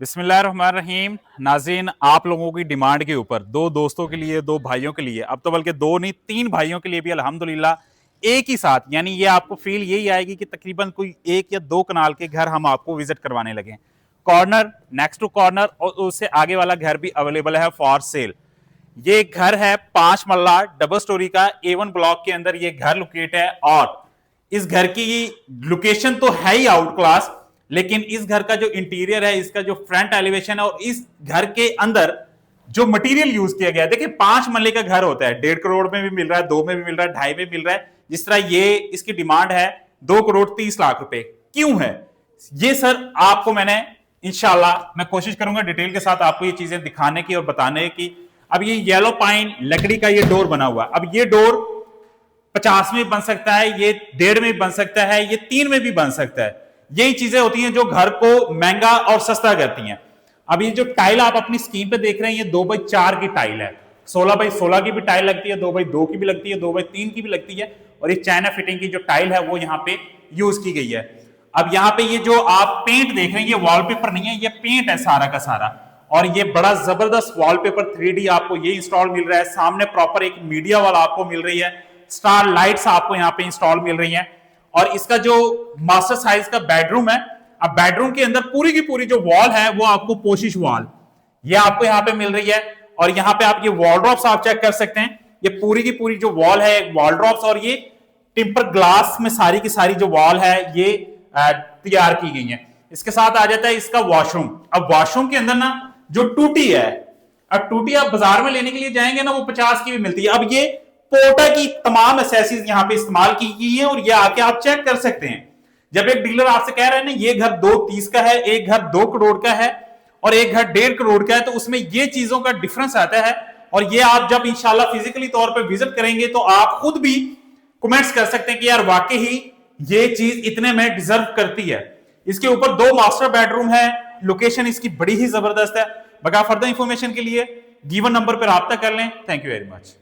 बिस्मिल्लाहिर्रहमानिर्रहीम। नाज़रीन, आप लोगों की डिमांड के ऊपर दो दोस्तों के लिए, दो भाइयों के लिए, अब तो बल्कि दो नहीं तीन भाइयों के लिए भी अल्हम्दुलिल्लाह एक ही साथ, यानी ये आपको फील यही आएगी कि तकरीबन कोई एक या दो कनाल के घर हम आपको विजिट करवाने लगे। कॉर्नर, नेक्स्ट टू कॉर्नर और उससे आगे वाला घर भी अवेलेबल है फॉर सेल। ये घर है 5 मल्ला डबल स्टोरी का, A1 ब्लॉक के अंदर ये घर लोकेट है। और इस घर की लोकेशन तो है ही आउट क्लास, लेकिन इस घर का जो इंटीरियर है, इसका जो फ्रंट एलिवेशन है और इस घर के अंदर जो मटेरियल यूज किया गया है, देखिए 5 मल्ले का घर होता है, 1.5 करोड़ में भी मिल रहा है, 2 में भी मिल रहा है, 2.5 में मिल रहा है। जिस तरह ये इसकी डिमांड है 2 करोड़ 30 लाख रुपए। क्यों है ये सर? आपको मैंने इंशाल्लाह मैं कोशिश करूंगा डिटेल के साथ आपको ये चीजें दिखाने की और बताने की। अब ये येलो पाइन लकड़ी का ये डोर बना हुआ, अब ये डोर 50 में बन सकता है, ये 1.5 में बन सकता है, ये 3 में भी बन सकता है। यही चीजें होती हैं जो घर को महंगा और सस्ता करती हैं। अब ये जो टाइल आप अपनी स्क्रीन पे देख रहे हैं, ये 2x4 की टाइल है। 16x16 की भी टाइल लगती है, 2x2 की भी लगती है, 2x3 की भी लगती है। और ये चाइना फिटिंग की जो टाइल है वो यहाँ पे यूज की गई है। अब यहाँ पे ये जो आप पेंट देख रहे हैं, ये वॉलपेपर नहीं है, ये पेंट है सारा का सारा। और ये बड़ा जबरदस्त वॉलपेपर 3D आपको ये इंस्टॉल मिल रहा है। सामने प्रॉपर एक मीडिया वाला आपको मिल रही है, स्टार लाइट्स आपको यहाँ पे इंस्टॉल मिल रही हैं। और इसका जो मास्टर साइज का बेडरूम है, अब बेडरूम के अंदर पूरी की पूरी जो वॉल है वो आपको पोशिश वॉल ये आपको यहाँ पे मिल रही है। और यहाँ पे आप ये वॉलड्रॉप्स आप चेक कर सकते हैं, ये पूरी की पूरी जो वॉल है वॉलड्रॉप्स, और ये टेम्पर ग्लास में सारी की सारी जो वॉल है ये तैयार की गई है। इसके साथ आ जाता है इसका वॉशरूम। अब वॉशरूम के अंदर ना जो टूटी है, अब टूटी आप बाजार में लेने के लिए जाएंगे ना, वो 50 की भी मिलती है। अब ये पोर्टा की तमाम एसेसरीज यहाँ पे इस्तेमाल की गई है और ये आके आप चेक कर सकते हैं। जब एक डीलर आपसे कह रहे हैं ना ये घर 2.30 का है, एक घर 2 करोड़ का है और एक घर 1.5 करोड़ का है, तो उसमें ये चीजों का डिफरेंस आता है। और ये आप जब इंशाल्लाह फिजिकली तौर पे विजिट करेंगे तो आप खुद भी कमेंट्स कर सकते हैं कि यार वाकई ही ये चीज इतने में डिजर्व करती है। इसके ऊपर 2 मास्टर बेडरूम है, लोकेशन इसकी बड़ी ही जबरदस्त है। बगा फर्दर इंफॉर्मेशन के लिए गिवन नंबर पर राब्ता कर लें। Thank you very much.